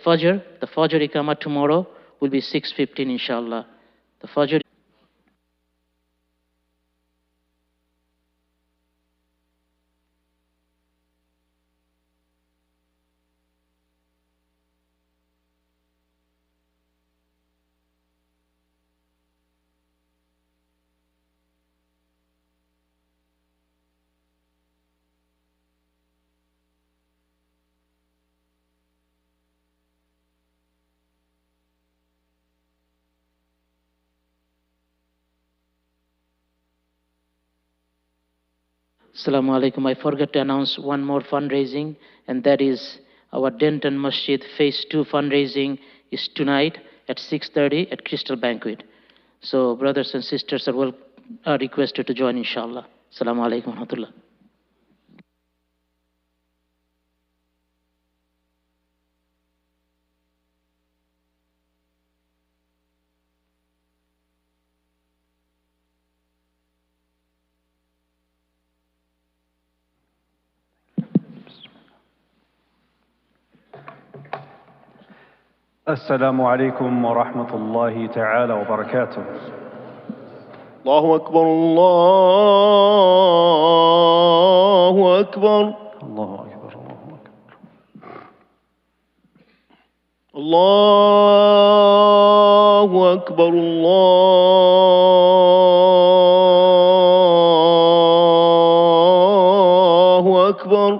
The Fajr Iqamah tomorrow will be 6:15 inshallah. The Fajr. Assalamu alaikum. I forgot to announce one more fundraising, and that is our Denton Masjid Phase 2 fundraising is tonight at 6:30 at Crystal Banquet. So brothers and sisters are requested to join inshallah. Assalamu alaikum wa rahmatullah. السلام عليكم ورحمة الله تعالى وبركاته. الله أكبر الله أكبر الله أكبر الله أكبر الله أكبر.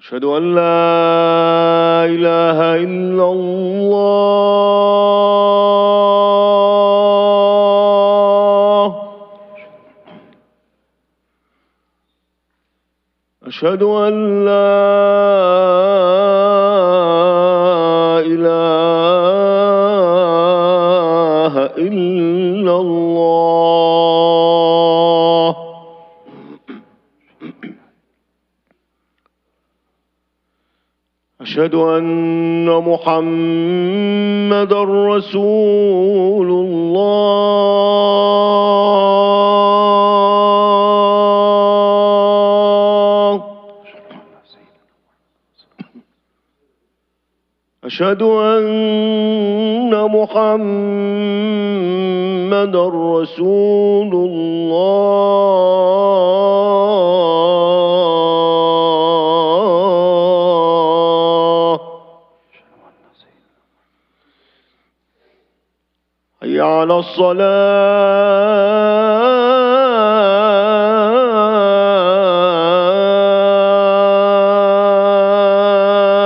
أشهد أن لا إله إلا الله. أشهد أن لا إله إلا الله. أشهد أن محمدًا رسول الله. أشهد أن محمدًا رسول الله. حي على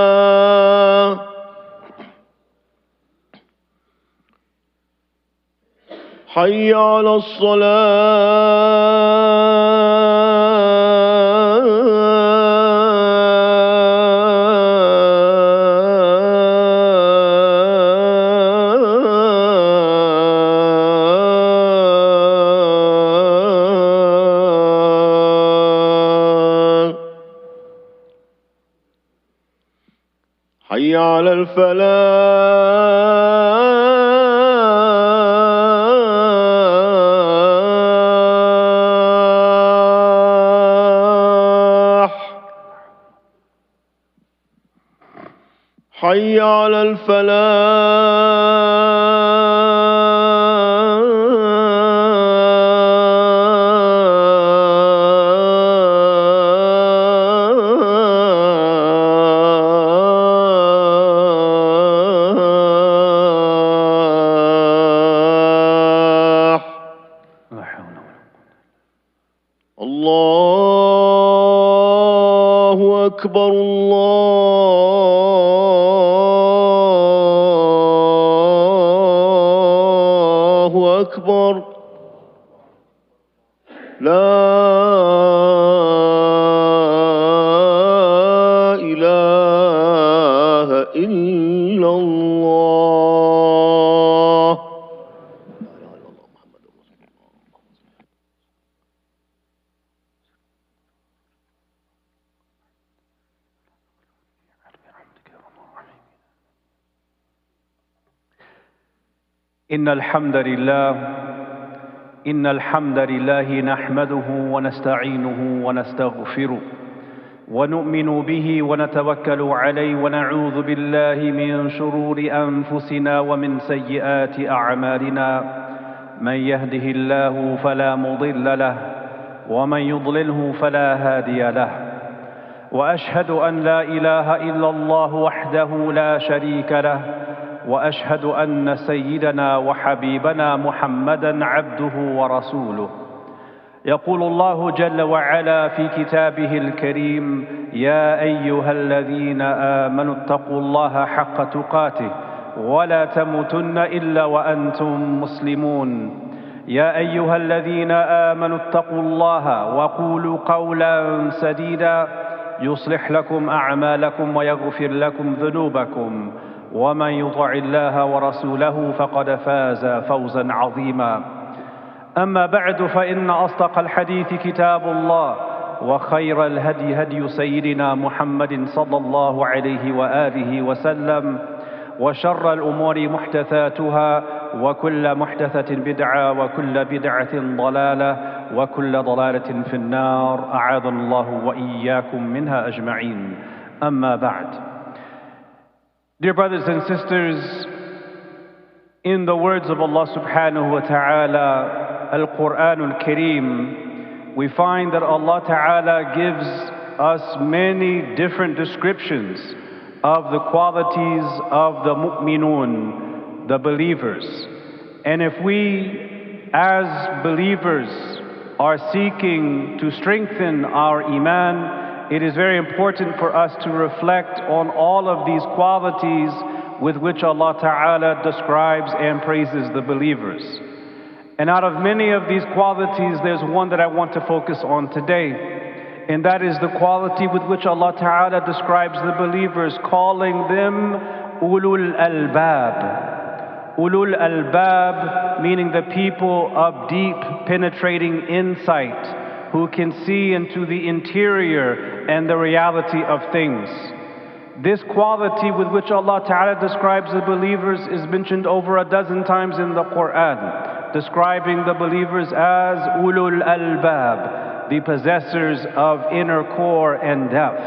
الصلاة. حي على الصلاة. حي على الفلاح. حي على الفلاح. الله أكبر الله أكبر. لا إله إلا الله. إن الحمد لله نحمده ونستعينه ونستغفره ونؤمن به ونتوكل عليه ونعوذ بالله من شرور أنفسنا ومن سيئات أعمالنا من يهده الله فلا مضل له ومن يضلله فلا هادي له وأشهد أن لا إله إلا الله وحده لا شريك له وأشهد أن سيدنا وحبيبنا محمدًا عبده ورسوله. يقول الله جل وعلا في كتابه الكريم: يا أيها الذين آمنوا اتقوا الله حق تقاته ولا تموتن إلا وأنتم مسلمون. يا أيها الذين آمنوا اتقوا الله وقولوا قولا سديدا يصلح لكم أعمالكم ويغفر لكم ذنوبكم ومن يطع الله ورسوله فقد فاز فوزا عظيما. أما بعد، فإن أصدق الحديث كتاب الله وخير الهدي هدي سيدنا محمد صلى الله عليه وآله وسلم وشر الأمور محدثاتها وكل محدثة بدعة وكل بدعة ضلالة وكل ضلالة في النار أعاذنا الله وإياكم منها أجمعين. أما بعد. Dear brothers and sisters, in the words of Allah subhanahu wa ta'ala, Al-Quran Al-Kareem, we find that Allah ta'ala gives us many different descriptions of the qualities of the mu'minun, the believers. And if we as believers are seeking to strengthen our iman, it is very important for us to reflect on all of these qualities with which Allah Ta'ala describes and praises the believers. And out of many of these qualities, there's one that I want to focus on today. And that is the quality with which Allah Ta'ala describes the believers, calling them ulul albab. Ulul albab, meaning the people of deep penetrating insight, who can see into the interior and the reality of things. This quality with which Allah Ta'ala describes the believers is mentioned over a dozen times in the Quran, describing the believers as ulul albab, the possessors of inner core and depth.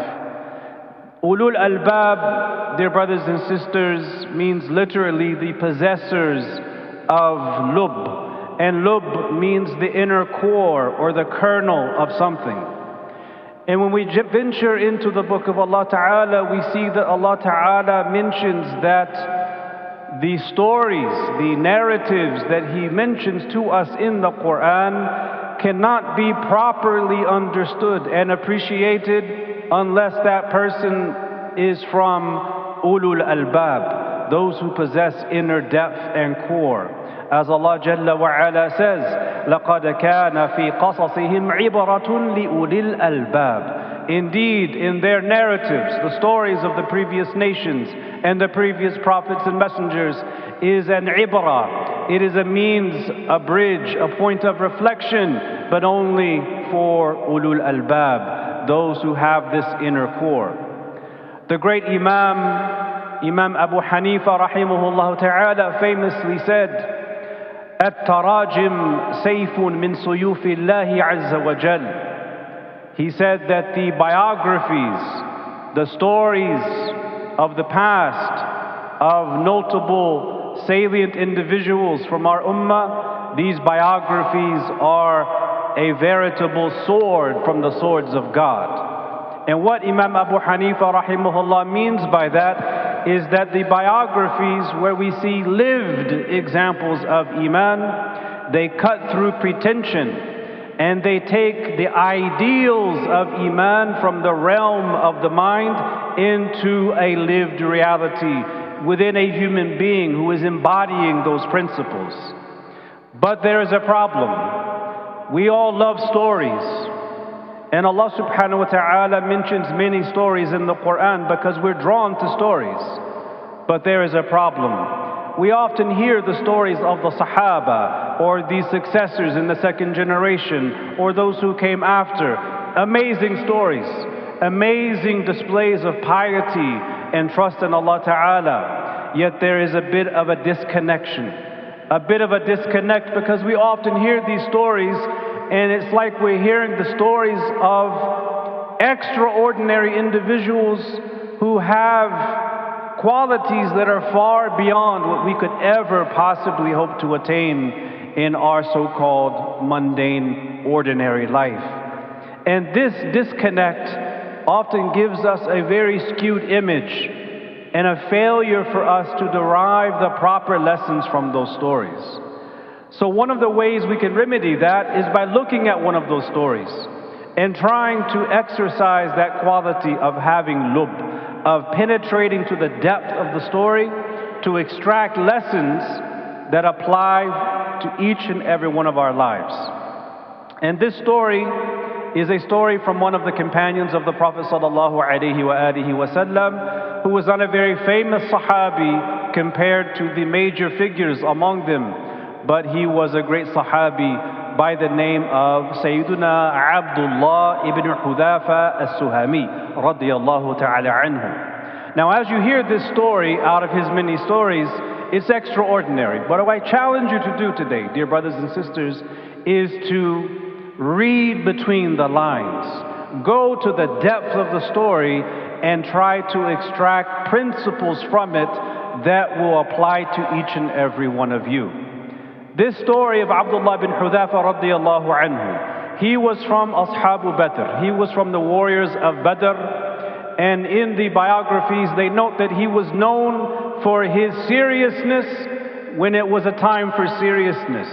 Ulul albab, dear brothers and sisters, means literally the possessors of lub. And lub means the inner core or the kernel of something. And when we venture into the book of Allah Ta'ala, we see that Allah Ta'ala mentions that the stories, the narratives that He mentions to us in the Quran cannot be properly understood and appreciated unless that person is from ulul albab, those who possess inner depth and core. As Allah Jalla wa Ala says, لَقَدْ كَانَ فِي قَصَصِهِمْ عِبْرَةٌ لِأُولِي الْأَلْبَابِ. Indeed, in their narratives, the stories of the previous nations and the previous prophets and messengers is an ibrah. It is a means, a bridge, a point of reflection, but only for ulul albab, those who have this inner core. The great Imam Abu Hanifa rahimahullah ta'ala famously said, التراجم سيف من سيوف الله عز وجل. He said that the biographies, the stories of the past, of notable salient individuals from our ummah, these biographies are a veritable sword from the swords of God. And what Imam Abu Hanifa rahimahullah means by that is that the biographies where we see lived examples of iman, they cut through pretension and they take the ideals of iman from the realm of the mind into a lived reality within a human being who is embodying those principles. But there is a problem. We all love stories. And Allah subhanahu wa ta'ala mentions many stories in the Quran because we're drawn to stories. But there is a problem. We often hear the stories of the Sahaba or the successors in the second generation or those who came after. Amazing stories, amazing displays of piety and trust in Allah ta'ala. Yet there is a bit of a disconnection. A bit of a disconnect because we often hear these stories and it's like we're hearing the stories of extraordinary individuals who have qualities that are far beyond what we could ever possibly hope to attain in our so-called mundane, ordinary life. And this disconnect often gives us a very skewed image and a failure for us to derive the proper lessons from those stories. So one of the ways we can remedy that is by looking at one of those stories and trying to exercise that quality of having lub, of penetrating to the depth of the story to extract lessons that apply to each and every one of our lives. And this story is a story from one of the companions of the Prophet ﷺ, who was not a very famous Sahabi compared to the major figures among them, but he was a great Sahabi by the name of Sayyiduna Abdullah ibn Hudhafa as-Suhami radiyallahu ta'ala anhu. Now, as you hear this story out of his many stories, it's extraordinary. But what I challenge you to do today, dear brothers and sisters, is to read between the lines. Go to the depth of the story and try to extract principles from it that will apply to each and every one of you. This story of Abdullah bin Hudhafa radiyallahu anhu, he was from Ashabu Badr. He was from the warriors of Badr. And in the biographies, they note that he was known for his seriousness when it was a time for seriousness.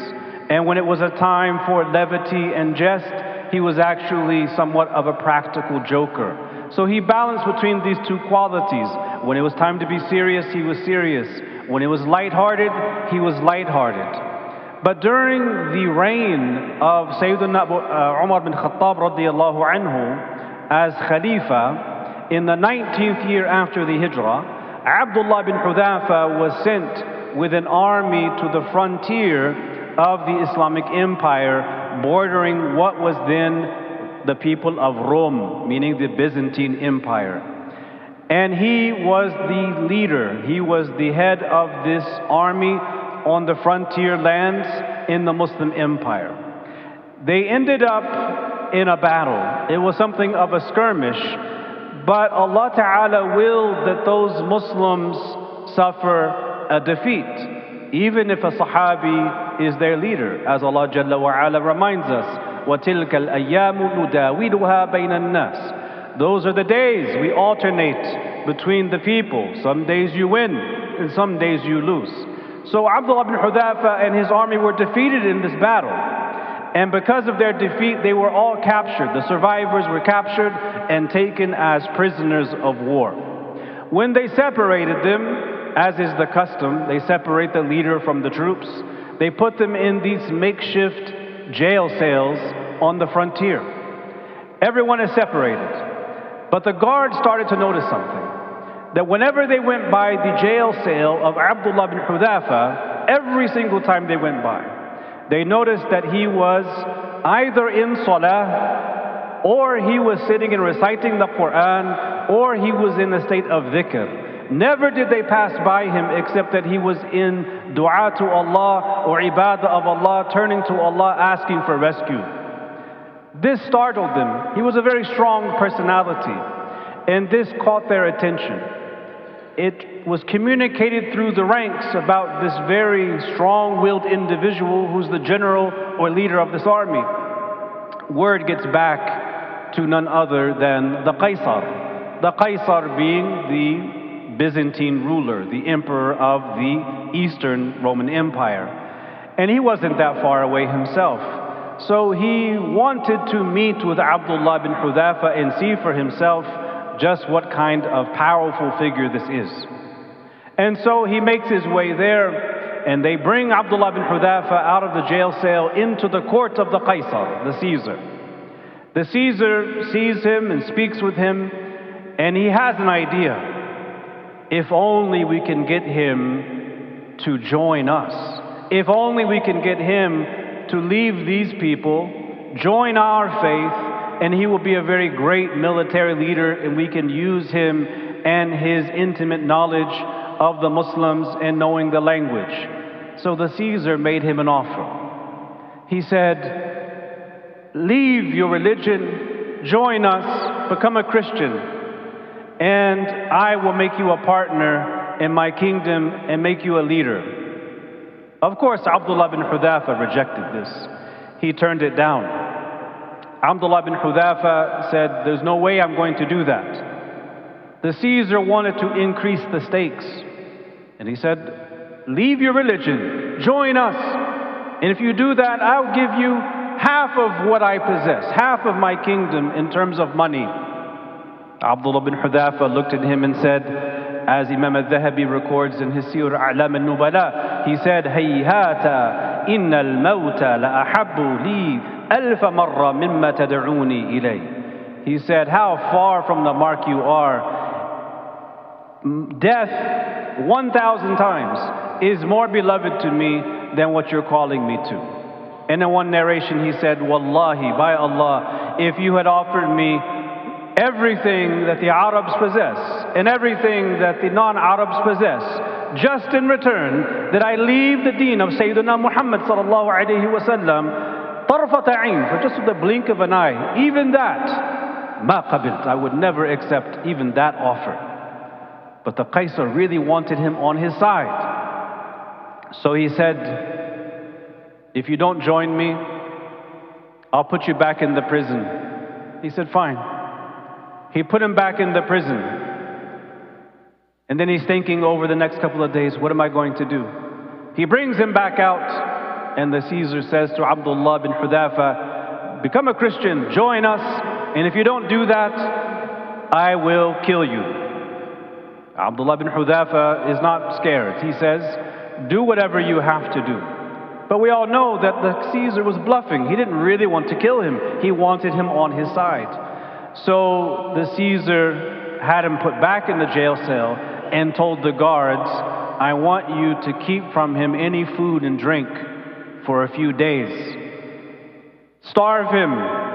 And when it was a time for levity and jest, he was actually somewhat of a practical joker. So he balanced between these two qualities. When it was time to be serious, he was serious. When it was lighthearted, he was lighthearted. But during the reign of Sayyidina Umar bin Khattab radiyallahu anhu as Khalifa, in the 19th year after the Hijrah, Abdullah bin Hudhafa was sent with an army to the frontier of the Islamic Empire, bordering what was then the people of Rome, meaning the Byzantine Empire. And he was the leader, he was the head of this army on the frontier lands in the Muslim Empire. They ended up in a battle. It was something of a skirmish, but Allah Ta'ala willed that those Muslims suffer a defeat, even if a Sahabi is their leader, as Allah Jalla wa Ala reminds us, وَتِلْكَ الْأَيَّامُ نُدَاوِلُهَا بَيْنَ النَّاسِ. Those are the days we alternate between the people. Some days you win, and some days you lose. So Abdullah bin Hudhafa and his army were defeated in this battle. And because of their defeat, they were all captured. The survivors were captured and taken as prisoners of war. When they separated them, as is the custom, they separate the leader from the troops. They put them in these makeshift jail cells on the frontier. Everyone is separated. But the guards started to notice something. That whenever they went by the jail cell of Abdullah bin Hudhafa, every single time they went by, they noticed that he was either in salah, or he was sitting and reciting the Quran, or he was in a state of dhikr. Never did they pass by him except that he was in dua to Allah or ibadah of Allah, turning to Allah, asking for rescue. This startled them. He was a very strong personality, and this caught their attention. It was communicated through the ranks about this very strong-willed individual who's the general or leader of this army. Word gets back to none other than the Qaisar. The Qaisar being the Byzantine ruler, the emperor of the Eastern Roman Empire. And he wasn't that far away himself. So he wanted to meet with Abdullah bin Hudhafa and see for himself just what kind of powerful figure this is. And so he makes his way there, and they bring Abdullah bin Hudhafa out of the jail cell into the court of the Qaisar, the Caesar. The Caesar sees him and speaks with him, and he has an idea. If only we can get him to join us. If only we can get him to leave these people, join our faith, and he will be a very great military leader, and we can use him and his intimate knowledge of the Muslims and knowing the language. So the Caesar made him an offer. He said, leave your religion, join us, become a Christian, and I will make you a partner in my kingdom and make you a leader. Of course, Abdullah bin Hudhafa rejected this. He turned it down. Abdullah bin Hudhafa said, there's no way I'm going to do that. The Caesar wanted to increase the stakes. And he said, leave your religion, join us. And if you do that, I'll give you half of what I possess, half of my kingdom in terms of money. Abdullah bin Hudhafa looked at him and said, as Imam al-Dhahabi records in his Siyar A'lam al-Nubala, he said, Hayhata inna al-mawta la'ahabbu li alfa marra mimma tad'uni ilay. He said, how far from the mark you are. Death 1,000 times is more beloved to me than what you're calling me to. And in one narration he said, Wallahi, by Allah, if you had offered me everything that the Arabs possess and everything that the non-Arabs possess, just in return that I leave the deen of Sayyidina Muhammad sallallahu alayhi wa sallam, طرفة عين, for just the blink of an eye, even that, ما قبلت, I would never accept even that offer. But the Qaisar really wanted him on his side. So he said, if you don't join me, I'll put you back in the prison. He said, fine. He put him back in the prison. And then he's thinking over the next couple of days, what am I going to do? He brings him back out, and the Caesar says to Abdullah bin Hudhafa, become a Christian, join us, and if you don't do that, I will kill you. Abdullah bin Hudhafa is not scared. He says, do whatever you have to do. But we all know that the Caesar was bluffing. He didn't really want to kill him. He wanted him on his side. So the Caesar had him put back in the jail cell and told the guards, I want you to keep from him any food and drink for a few days. Starve him.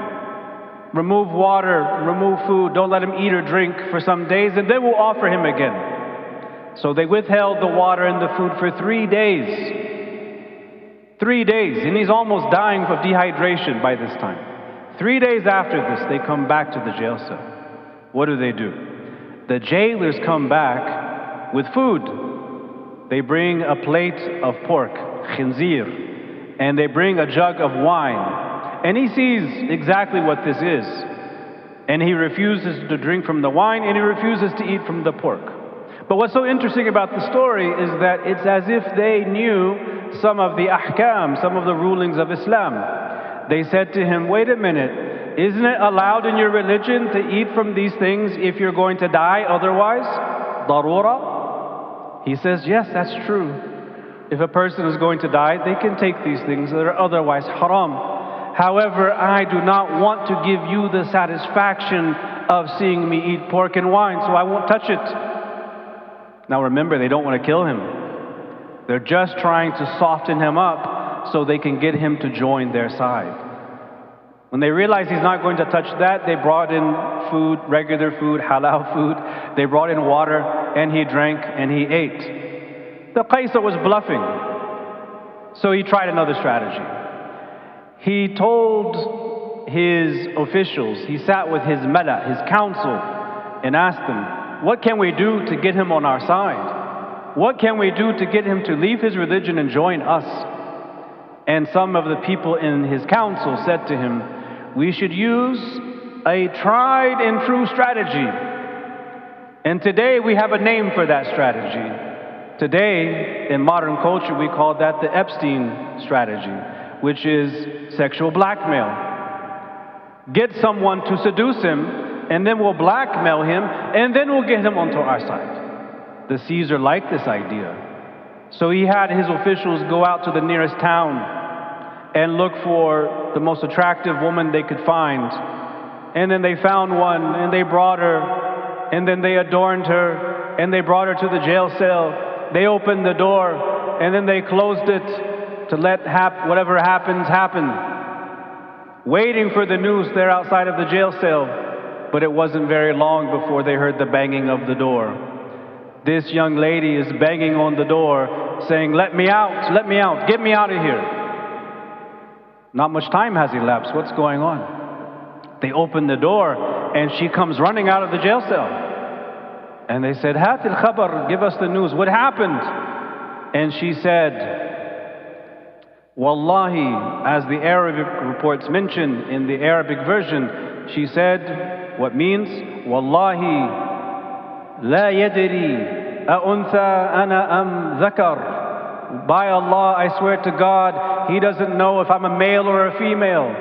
Remove water, remove food. Don't let him eat or drink for some days, and then we'll offer him again. So they withheld the water and the food for 3 days. 3 days, and he's almost dying of dehydration by this time. 3 days after this, they come back to the jail cell. What do? The jailers come back with food. They bring a plate of pork, khinzir, and they bring a jug of wine. And he sees exactly what this is. And he refuses to drink from the wine, and he refuses to eat from the pork. But what's so interesting about the story is that it's as if they knew some of the ahkam, some of the rulings of Islam. They said to him, wait a minute, isn't it allowed in your religion to eat from these things if you're going to die otherwise? Darura? He says, yes, that's true. If a person is going to die, they can take these things that are otherwise haram. However, I do not want to give you the satisfaction of seeing me eat pork and wine, so I won't touch it. Now remember, they don't want to kill him. They're just trying to soften him up so they can get him to join their side. When they realized he's not going to touch that, they brought in food, regular food, halal food. They brought in water, and he drank, and he ate. The Qaisar was bluffing, so he tried another strategy. He told his officials, he sat with his mala, his council, and asked them, what can we do to get him on our side? What can we do to get him to leave his religion and join us? And some of the people in his council said to him, we should use a tried and true strategy. And today we have a name for that strategy. Today, in modern culture, we call that the Epstein strategy, which is sexual blackmail. Get someone to seduce him, and then we'll blackmail him, and then we'll get him onto our side. The Caesar liked this idea. So he had his officials go out to the nearest town and look for the most attractive woman they could find. And then they found one, and they brought her, and then they adorned her, and they brought her to the jail cell. They opened the door, and then they closed it to let whatever happens, happen. Waiting for the news there outside of the jail cell. But it wasn't very long before they heard the banging of the door. This young lady is banging on the door, saying, let me out, get me out of here. Not much time has elapsed. What's going on? They open the door, and she comes running out of the jail cell. And they said, Hati al-khabar, give us the news, what happened? And she said, Wallahi, as the Arabic reports mention in the Arabic version, she said, what means, Wallahi, la yadri, a'untha ana am dhakar. By Allah, I swear to God, he doesn't know if I'm a male or a female.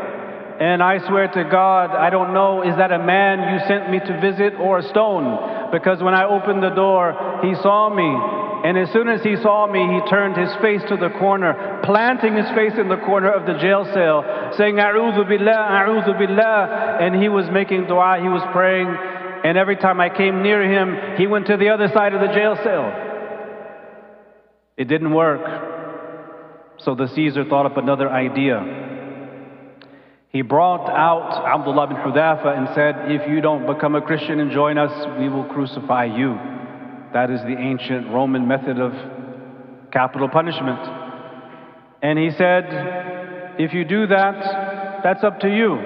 And I swear to God, I don't know, is that a man you sent me to visit or a stone? Because when I opened the door, he saw me. And as soon as he saw me, he turned his face to the corner, planting his face in the corner of the jail cell, saying, A'udhu billah, A'udhu billah. And he was making dua, he was praying. And every time I came near him, he went to the other side of the jail cell. It didn't work. So the Caesar thought up another idea. He brought out Abdullah bin Hudhafa and said, if you don't become a Christian and join us, we will crucify you. That is the ancient Roman method of capital punishment. And he said, if you do that, that's up to you,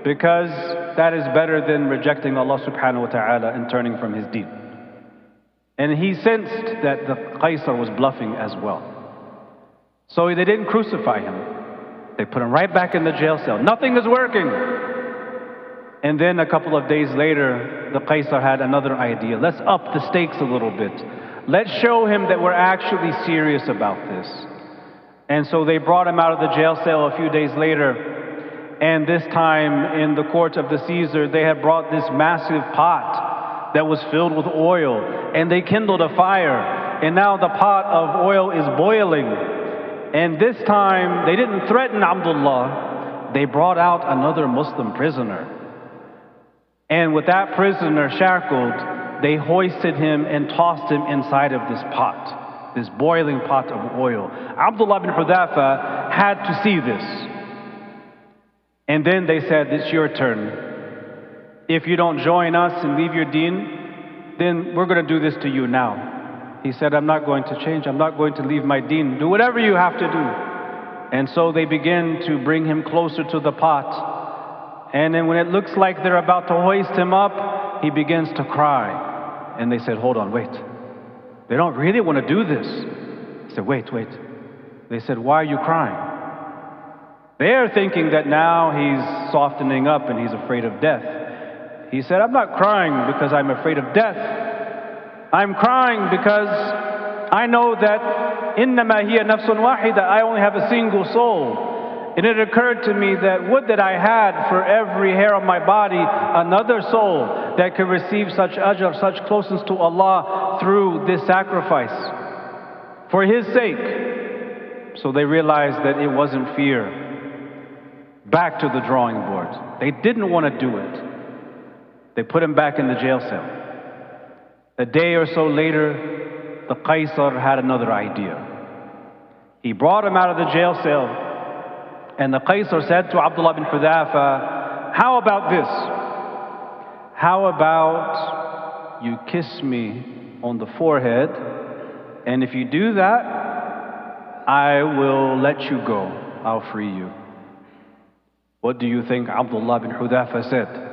because that is better than rejecting Allah subhanahu wa ta'ala and turning from his deen. And he sensed that the Qaisar was bluffing as well. So they didn't crucify him. They put him right back in the jail cell. Nothing is working. And then a couple of days later, the Qaisar had another idea. Let's up the stakes a little bit. Let's show him that we're actually serious about this. And so they brought him out of the jail cell a few days later. And this time in the court of the Caesar, they had brought this massive pot that was filled with oil. And they kindled a fire. And now the pot of oil is boiling. And this time, they didn't threaten Abdullah. They brought out another Muslim prisoner. And with that prisoner shackled, they hoisted him and tossed him inside of this pot, this boiling pot of oil. Abdullah bin Hudhafa had to see this. And then they said, it's your turn. If you don't join us and leave your deen, then we're going to do this to you now. He said, I'm not going to change. I'm not going to leave my deen. Do whatever you have to do. And so they begin to bring him closer to the pot. And then when it looks like they're about to hoist him up, he begins to cry. And they said, hold on, wait. They don't really want to do this. He said, wait. They said, why are you crying? They're thinking that now he's softening up and he's afraid of death. He said, I'm not crying because I'm afraid of death. I'm crying because I know that إِنَّمَا هِيَ نَفْسٌ وَاحِدَةٌ, I only have a single soul. And it occurred to me that would that I had for every hair on my body another soul that could receive such ajr, such closeness to Allah through this sacrifice for His sake. So they realized that it wasn't fear. Back to the drawing board. They didn't want to do it. They put him back in the jail cell. A day or so later, the Qaisar had another idea. He brought him out of the jail cell, and the Qaisar said to Abdullah bin Hudhafa, how about this? How about you kiss me on the forehead, and if you do that, I will let you go. I'll free you. What do you think Abdullah bin Hudhafa said?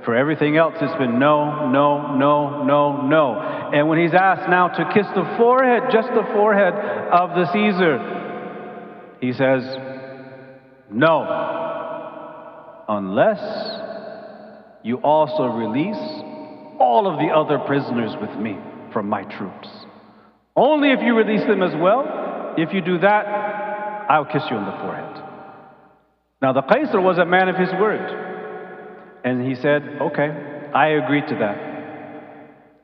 For everything else, it's been no, no, no, no, no. And when he's asked now to kiss the forehead, just the forehead of the Caesar, he says, no, unless you also release all of the other prisoners with me from my troops. Only if you release them as well. If you do that, I'll kiss you on the forehead. Now the Qaisar was a man of his word. And he said, okay, I agree to that.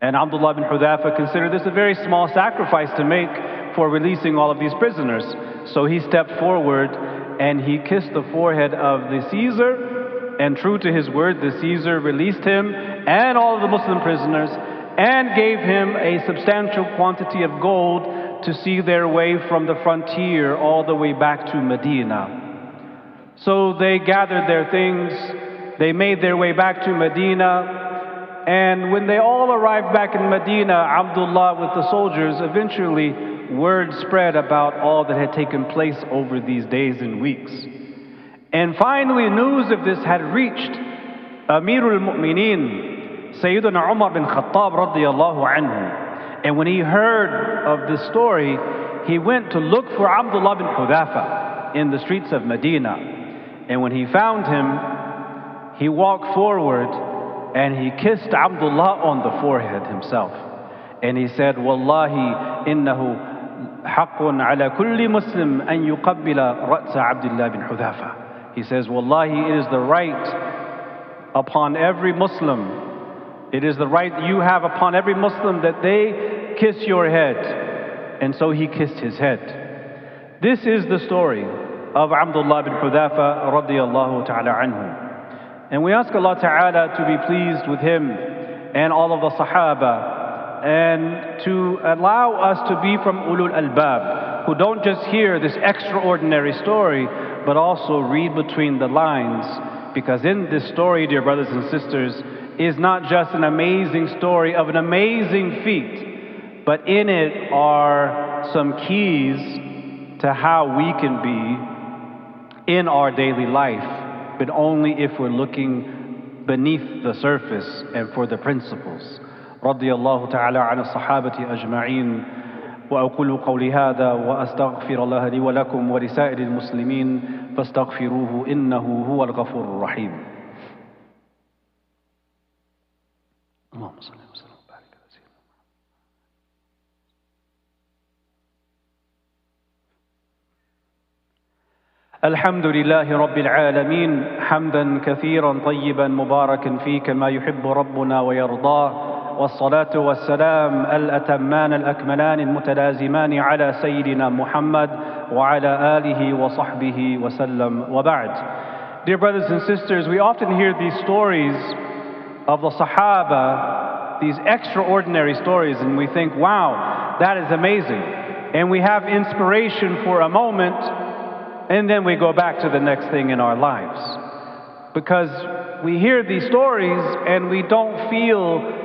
And Abdullah bin Hudhafa considered this a very small sacrifice to make for releasing all of these prisoners. So he stepped forward and he kissed the forehead of the Caesar. And true to his word, the Caesar released him and all of the Muslim prisoners and gave him a substantial quantity of gold to see their way from the frontier all the way back to Medina. So they gathered their things. They made their way back to Medina, and when they all arrived back in Medina, Abdullah with the soldiers, eventually word spread about all that had taken place over these days and weeks. And finally news of this had reached Amirul Mu'mineen, Sayyidina Umar bin Khattab radiyallahu anhu. And when he heard of this story, he went to look for Abdullah bin Hudhafa in the streets of Medina. And when he found him, he walked forward and he kissed Abdullah on the forehead himself. And he said, Wallahi, innahu haqqun ala kulli muslim an yuqabbila ra'sa Abdullah bin Hudhafa. He says, Wallahi, it is the right upon every Muslim, it is the right that you have upon every Muslim that they kiss your head. And so he kissed his head. This is the story of Abdullah bin Hudhafa radiyallahu ta'ala anhu. And we ask Allah ta'ala to be pleased with him and all of the Sahaba, and to allow us to be from ulul albab, who don't just hear this extraordinary story, but also read between the lines. Because in this story, dear brothers and sisters, is not just an amazing story of an amazing feat, but in it are some keys to how we can be in our daily life, but only if we're looking beneath the surface and for the principles. رضي الله تعالى عن الصحابة أجمعين وأقول قولي هذا وأستغفر الله لي ولكم ولسائر المسلمين فاستغفروه إنه هو الغفور الرحيم. اللهم صل وسلم وبارك على سيدنا محمد. الحمد لله رب العالمين حمدا كثيرا طيبا مباركا فيه كما يحب ربنا ويرضاه، والصلاة والسلام الأتمان الأكملان المتلازمان على سيدنا محمد وعلى آله وصحبه وسلم وبعد. Dear brothers and sisters, we often hear these stories of the Sahaba, these extraordinary stories, and we think, wow, that is amazing. And we have inspiration for a moment, and then we go back to the next thing in our lives. Because we hear these stories and we don't feel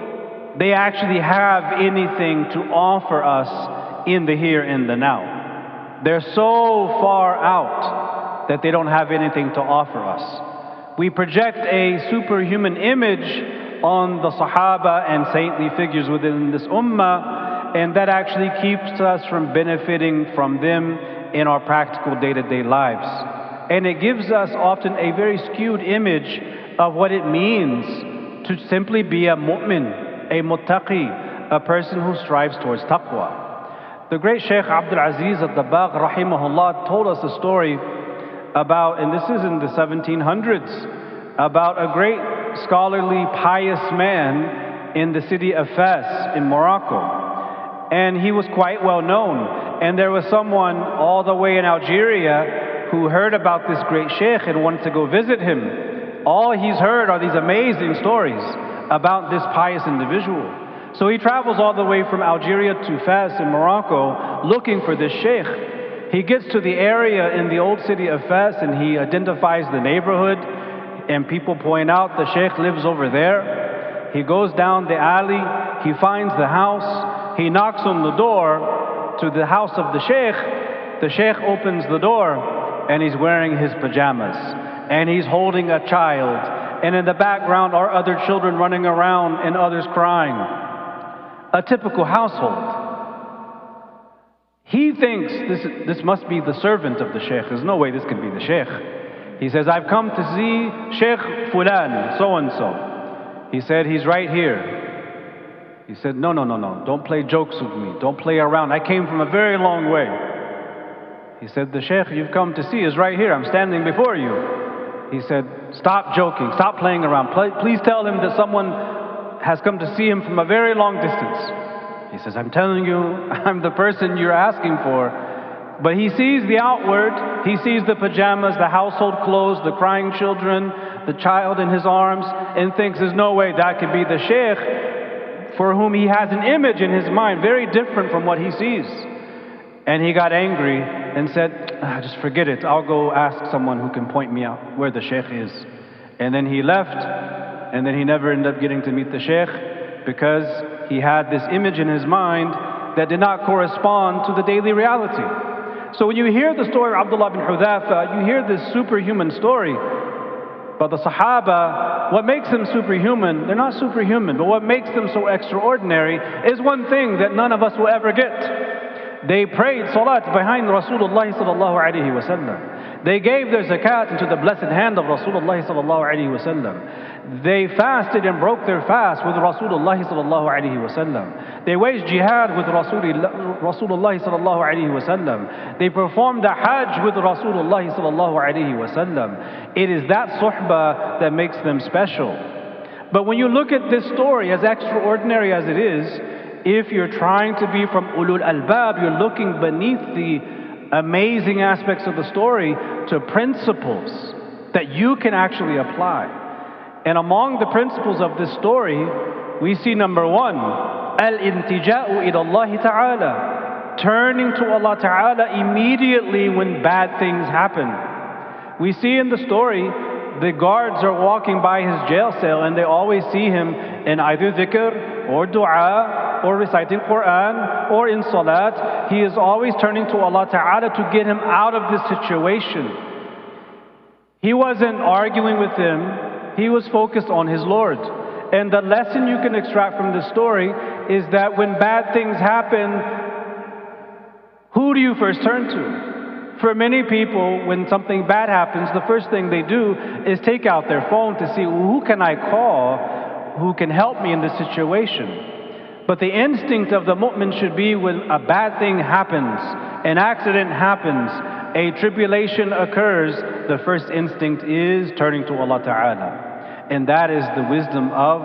they actually have anything to offer us in the here and the now. They're so far out that they don't have anything to offer us. We project a superhuman image on the Sahaba and saintly figures within this ummah, and that actually keeps us from benefiting from them in our practical day-to-day lives. And it gives us often a very skewed image of what it means to simply be a mu'min, a muttaqi, a person who strives towards taqwa. The great Shaykh Abdul Aziz rahimahullah told us a story about, and this is in the 1700s, about a great scholarly, pious man in the city of Fes in Morocco. And he was quite well known. And there was someone all the way in Algeria who heard about this great Shaykh and wanted to go visit him. All he's heard are these amazing stories about this pious individual. So he travels all the way from Algeria to Fes in Morocco looking for this Shaykh. He gets to the area in the old city of Fes and he identifies the neighborhood, and people point out the Shaykh lives over there. He goes down the alley, he finds the house, he knocks on the door to the house of the Shaykh. The Shaykh opens the door and he's wearing his pajamas and he's holding a child. And in the background are other children running around and others crying. A typical household. He thinks this must be the servant of the Shaykh. There's no way this could be the Shaykh. He says, I've come to see Shaykh Fulan, so-and-so. He said, he's right here. He said, no, don't play jokes with me. Don't play around. I came from a very long way. He said, the Shaykh you've come to see is right here. I'm standing before you. He said, stop joking, stop playing around. Please tell him that someone has come to see him from a very long distance. He says, I'm telling you, I'm the person you're asking for. But he sees the outward, he sees the pajamas, the household clothes, the crying children, the child in his arms, and thinks there's no way that could be the Shaykh for whom he has an image in his mind very different from what he sees. And he got angry and said, just forget it. I'll go ask someone who can point me out where the Shaykh is. And then he left, and then he never ended up getting to meet the Shaykh because he had this image in his mind that did not correspond to the daily reality. So when you hear the story of Abdullah bin Hudhafa, you hear this superhuman story. But the Sahaba, what makes them superhuman, they're not superhuman, but what makes them so extraordinary is one thing that none of us will ever get. They prayed salat behind Rasulullah sallallahu alaihi wasallam. They gave their zakat into the blessed hand of Rasulullah sallallahu alaihi wasallam. They fasted and broke their fast with Rasulullah sallallahu alaihi wasallam. They waged jihad with Rasulullah sallallahu alaihi wasallam. They performed the hajj with Rasulullah sallallahu alaihi wasallam. It is that suhbah that makes them special. But when you look at this story, as extraordinary as it is, if you're trying to be from ulul albab, you're looking beneath the amazing aspects of the story to principles that you can actually apply. And among the principles of this story, we see number one, al-intija'u ila Allah ta'ala, turning to Allah ta'ala immediately when bad things happen. We see in the story, the guards are walking by his jail cell and they always see him in either dhikr or dua or reciting Quran or in salat. He is always turning to Allah Ta'ala to get him out of this situation. He wasn't arguing with him, he was focused on his Lord. And the lesson you can extract from this story is that when bad things happen, who do you first turn to? For many people, when something bad happens, the first thing they do is take out their phone to see, who can I call who can help me in this situation? But the instinct of the mu'min should be when a bad thing happens, an accident happens, a tribulation occurs, the first instinct is turning to Allah Ta'ala. And that is the wisdom of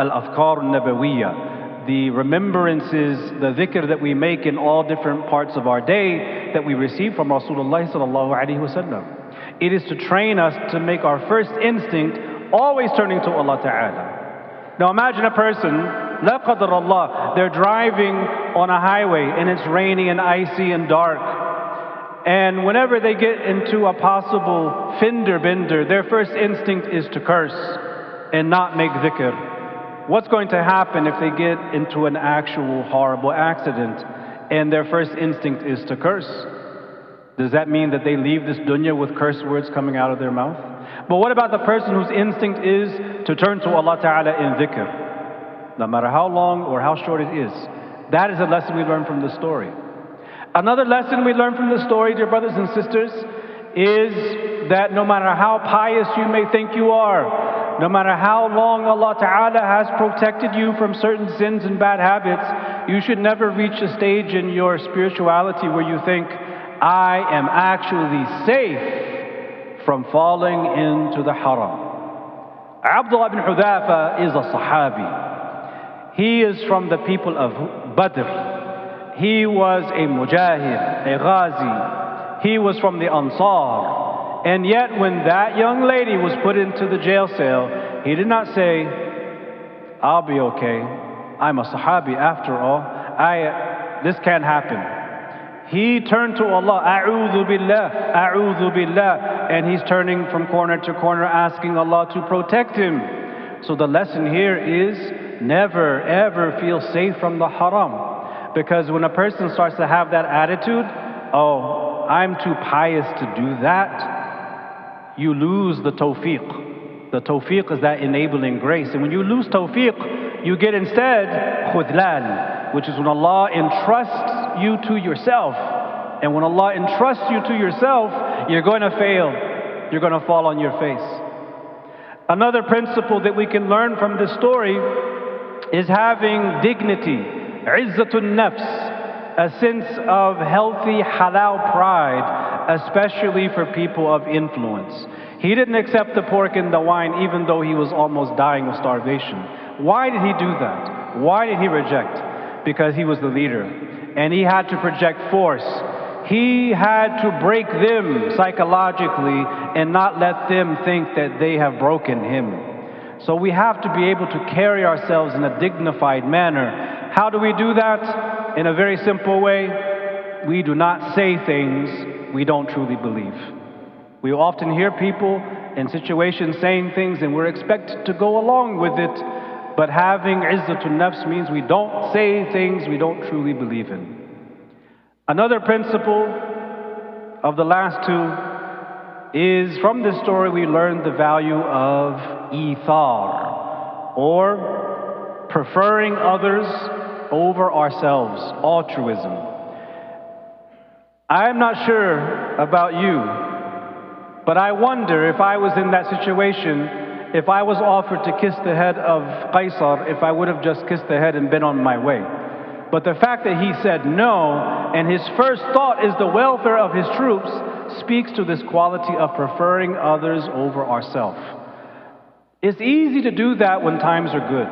al-adhkar al-nabawiyya. The remembrances, the dhikr that we make in all different parts of our day that we receive from Rasulullah sallallahu alaihi wasallam. It is to train us to make our first instinct always turning to Allah Ta'ala. Now imagine a person, la qadar Allah, they're driving on a highway and it's rainy and icy and dark. And whenever they get into a possible fender bender, their first instinct is to curse and not make dhikr. What's going to happen if they get into an actual horrible accident and their first instinct is to curse? Does that mean that they leave this dunya with curse words coming out of their mouth? But what about the person whose instinct is to turn to Allah Ta'ala in dhikr? No matter how long or how short it is. That is a lesson we learn from the story. Another lesson we learn from the story, dear brothers and sisters, is that no matter how pious you may think you are, no matter how long Allah Ta'ala has protected you from certain sins and bad habits, you should never reach a stage in your spirituality where you think, I am actually safe from falling into the haram. Abdullah ibn Hudhafa is a Sahabi. He is from the people of Badr. He was a mujahid, a ghazi. He was from the Ansar. And yet when that young lady was put into the jail cell, he did not say, I'll be okay. I'm a Sahabi after all. This can't happen. He turned to Allah, A'udhu billah, A'udhu billah. And he's turning from corner to corner asking Allah to protect him. So the lesson here is never ever feel safe from the haram. Because when a person starts to have that attitude, oh, I'm too pious to do that, you lose the tawfiq. The tawfiq is that enabling grace. And when you lose tawfiq, you get instead khudlan, which is when Allah entrusts you to yourself. And when Allah entrusts you to yourself, you're going to fail. You're going to fall on your face. Another principle that we can learn from this story is having dignity, izzatun nafs, a sense of healthy halal pride, especially for people of influence. He didn't accept the pork and the wine even though he was almost dying of starvation. Why did he do that? Why did he reject? Because he was the leader and he had to project force. He had to break them psychologically and not let them think that they have broken him. So we have to be able to carry ourselves in a dignified manner. How do we do that? In a very simple way. We do not say things we don't truly believe. We often hear people in situations saying things and we're expected to go along with it. But having izzatun nafs means we don't say things we don't truly believe in. Another principle of the last two is from this story we learn the value of ithar, or preferring others over ourselves, altruism. I'm not sure about you, but I wonder if I was in that situation, if I was offered to kiss the head of Qaisar, if I would have just kissed the head and been on my way. But the fact that he said no, and his first thought is the welfare of his troops, speaks to this quality of preferring others over ourselves. It's easy to do that when times are good.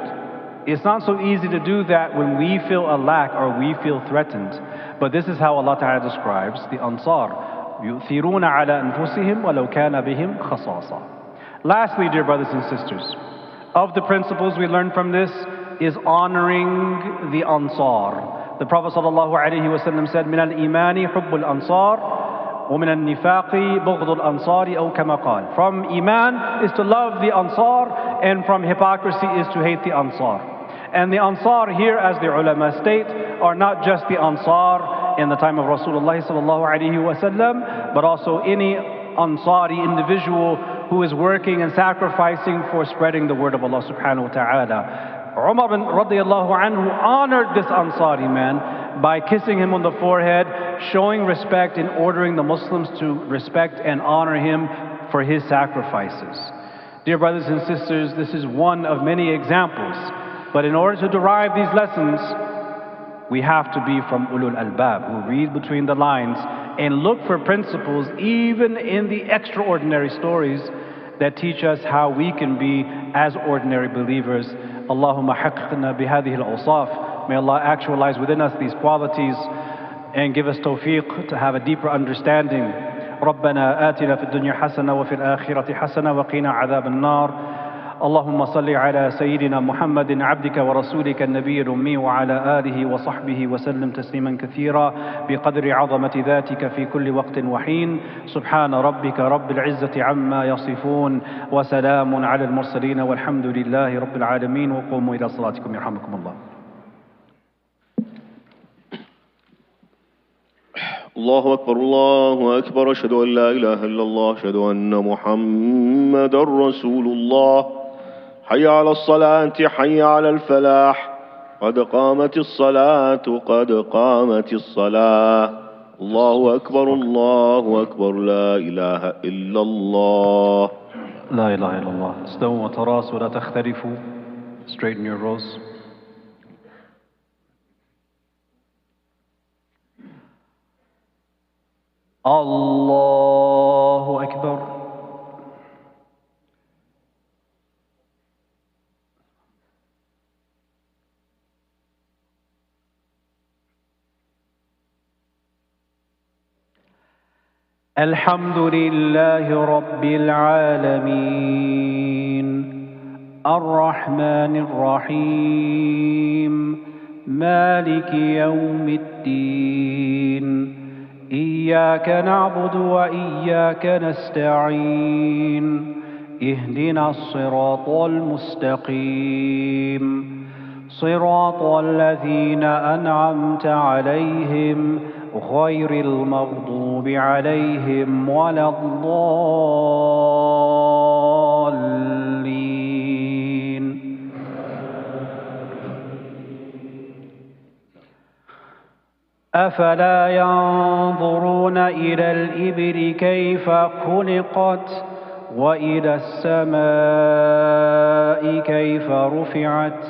It's not so easy to do that when we feel a lack or we feel threatened. But this is how Allah Ta'ala describes the Ansar. يُؤْثِرُونَ عَلَى أَنفُسِهِمْ وَلَوْ كَانَ بِهِمْ خَصَاصًا. Lastly, dear brothers and sisters, of the principles we learn from this is honoring the Ansar. The Prophet ﷺ said, مِنَ الْإِيمَانِ حُبُّ الْأَنصَارِ وَمِنَ النِّفَاقِ بُغْضُ الْأَنصَارِ أَوْ كَمَا قَالَ. From Iman is to love the Ansar, and from hypocrisy is to hate the Ansar. And the Ansar here, as the ulama state, are not just the Ansar in the time of Rasulullah ﷺ, but also any Ansari individual who is working and sacrificing for spreading the word of Allah subhanahu wa ta'ala. Umar bin radiallahu anhu honored this Ansari man by kissing him on the forehead, showing respect and ordering the Muslims to respect and honor him for his sacrifices. Dear brothers and sisters, this is one of many examples. But in order to derive these lessons, we have to be from ulul albab, who read between the lines and look for principles even in the extraordinary stories that teach us how we can be as ordinary believers. Allahumma haqiqna bihadihi al-awsaf. May Allah actualize within us these qualities and give us tawfiq to have a deeper understanding. ربنا آتنا في الدنيا حسنة وفي الآخرة حسنة وقنا عذاب النار. اللهم صل على سيدنا محمد عبدك ورسولك النبي الأمي وعلى آله وصحبه وسلم تسليما كثيرا بقدر عظمة ذاتك في كل وقت وحين. سبحان ربك رب العزة عما يصفون وسلام على المرسلين والحمد لله رب العالمين. وقوموا إلى صلاتكم يرحمكم الله. الله أكبر الله أكبر أشهد أن لا إله إلا الله أشهد أن محمد رسول الله حي على الصلاة حي على الفلاح قد قامت الصلاة قد قامت الصلاة الله أكبر لا إله إلا الله لا إله إلا الله. استووا وتراصوا ولا تختلفوا. Straighten your rows. الله أكبر. الحمد لله رب العالمين الرحمن الرحيم مالك يوم الدين إياك نعبد وإياك نستعين اهدنا الصراط المستقيم صراط الذين أنعمت عليهم غير المغضوب عليهم ولا الضالين. أفلا ينظرون إلى الإبل كيف خلقت وإلى السماء كيف رفعت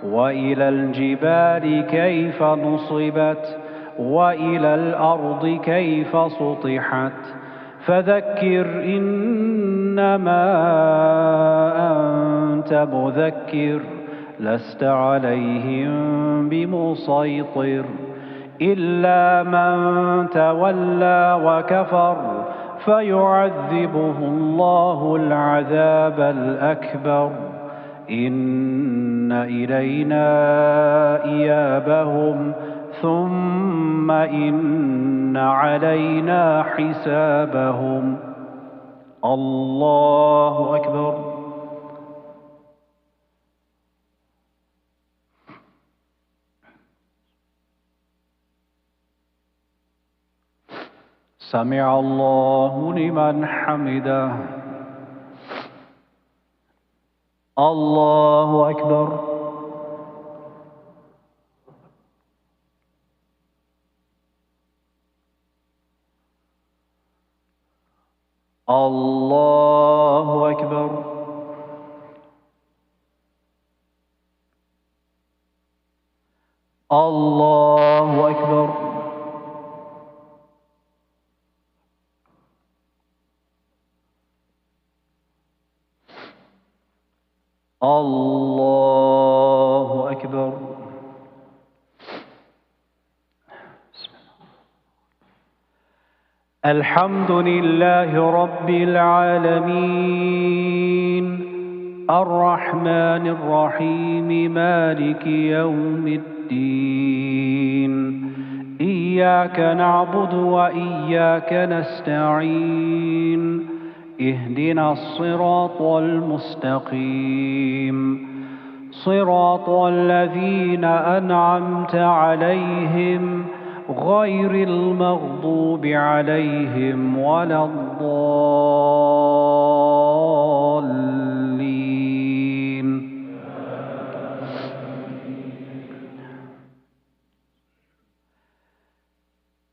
وإلى الجبال كيف نصبت وإلى الأرض كيف سطحت فذكر إنما أنت مذكر لست عليهم بمسيطر إلا من تولى وكفر فيعذبه الله العذاب الأكبر إن إلينا إيابهم ثم إن علينا حسابهم. الله أكبر. سمع الله لمن حمده. الله أكبر. الله أكبر. الله أكبر. الله أكبر. الحمد لله رب العالمين الرحمن الرحيم مالك يوم الدين إياك نعبد وإياك نستعين اهدنا الصراط المستقيم صراط الذين أنعمت عليهم غير المغضوب عليهم ولا الضالين.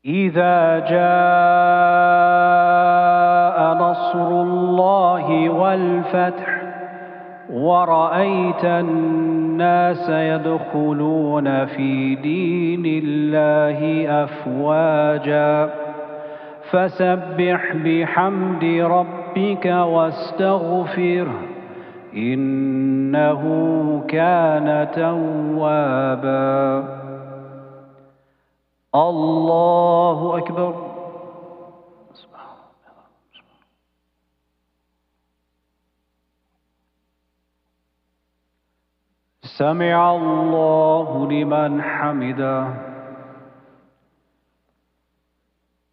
إذا جاء نصر الله والفتح ورأيت الناس يدخلون في دين الله أفواجا فسبح بحمد ربك واستغفره إنه كان توابا. الله أكبر. سمع الله لمن حمده.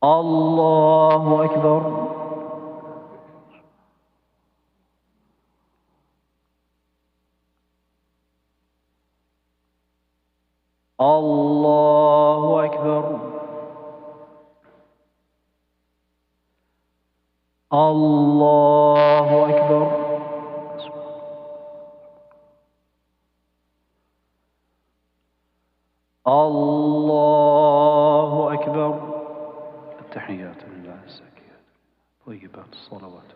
الله أكبر. الله أكبر. الله أكبر. الله أكبر. التحيات لله الزكيات طيبات الصلوات.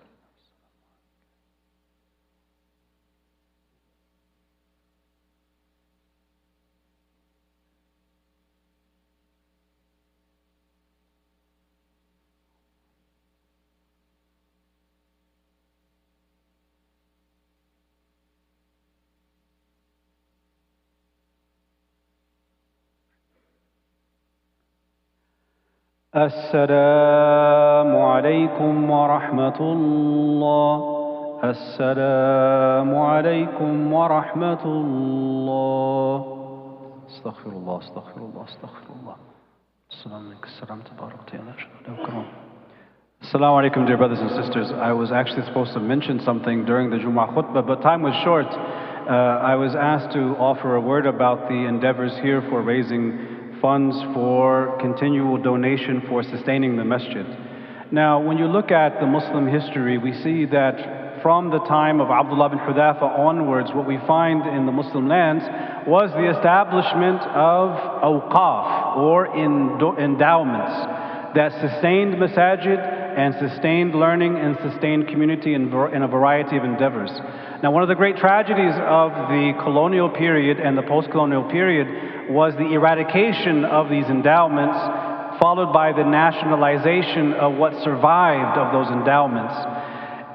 السلام عليكم ورحمة الله. السلام عليكم ورحمة الله. استغفر الله استغفر الله استغفر الله. السلام عليكم السلام تبارك وتعالى. Assalamu alaikum, dear brothers and sisters. I was actually supposed to mention something during the Jumu'ah khutbah, but time was short. I was asked to offer a word about the endeavors here for raising funds for continual donation for sustaining the masjid. Now, when you look at the Muslim history, we see that from the time of Abdullah bin Hudhafa onwards, what we find in the Muslim lands was the establishment of awqaf, or endowments, that sustained masajid and sustained learning and sustained community in a variety of endeavors. Now, one of the great tragedies of the colonial period and the post-colonial period was the eradication of these endowments, followed by the nationalization of what survived of those endowments.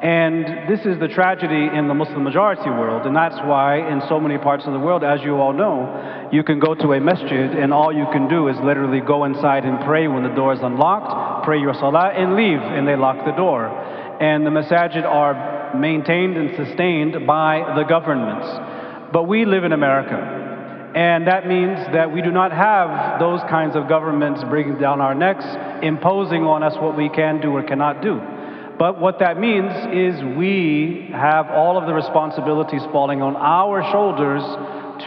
And this is the tragedy in the Muslim majority world, and that's why in so many parts of the world, as you all know, you can go to a masjid and all you can do is literally go inside and pray when the door is unlocked, pray your salah and leave, and they lock the door. And the masajid are maintained and sustained by the governments. But we live in America, and that means that we do not have those kinds of governments bringing down our necks, imposing on us what we can do or cannot do. But what that means is we have all of the responsibilities falling on our shoulders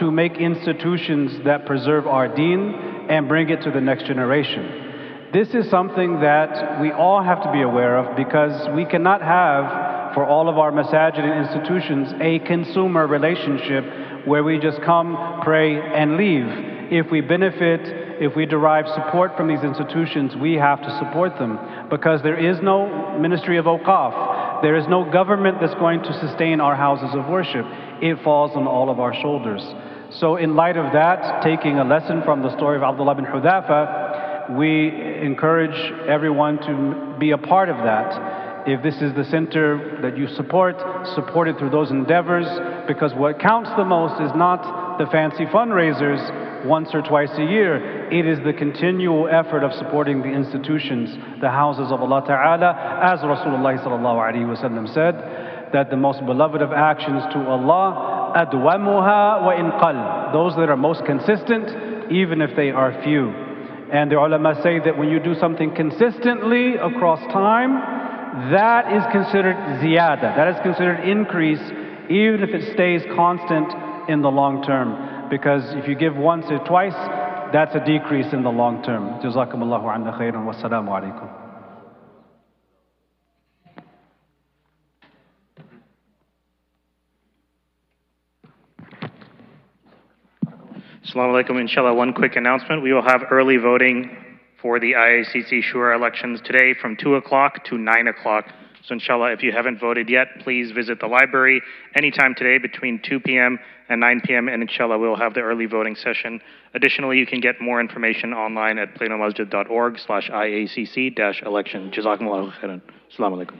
to make institutions that preserve our deen and bring it to the next generation. This is something that we all have to be aware of, because we cannot have, for all of our masajid and institutions, a consumer relationship where we just come, pray, and leave. If we benefit, if we derive support from these institutions, we have to support them, because there is no Ministry of Awqaf. There is no government that's going to sustain our houses of worship. It falls on all of our shoulders. So in light of that, taking a lesson from the story of Abdullah bin Hudhafa, we encourage everyone to be a part of that. If this is the center that you support it through those endeavors, because what counts the most is not the fancy fundraisers once or twice a year. It is the continual effort of supporting the institutions, the houses of Allah Ta'ala, as Rasulullah sallallahu alaihi wasallam said, that the most beloved of actions to Allah, adwamuha wa in qal, those that are most consistent, even if they are few. And the ulama say that when you do something consistently across time, that is considered ziyada, that is considered increase, even if it stays constant in the long term. Because if you give once or twice, that's a decrease in the long term. Jazakumullahu anna khairan, wassalamu alaikum. Assalamu alaikum. Inshallah, one quick announcement. We will have early voting for the IACC Shura elections today from 2 o'clock to 9 o'clock. So inshallah, if you haven't voted yet, please visit the library anytime today between 2 p.m. and 9 p.m. and inshallah, we'll have the early voting session. Additionally, you can get more information online at planomasjid.org/IACC-election. Jazakumullahu khairan. Assalamu alaikum.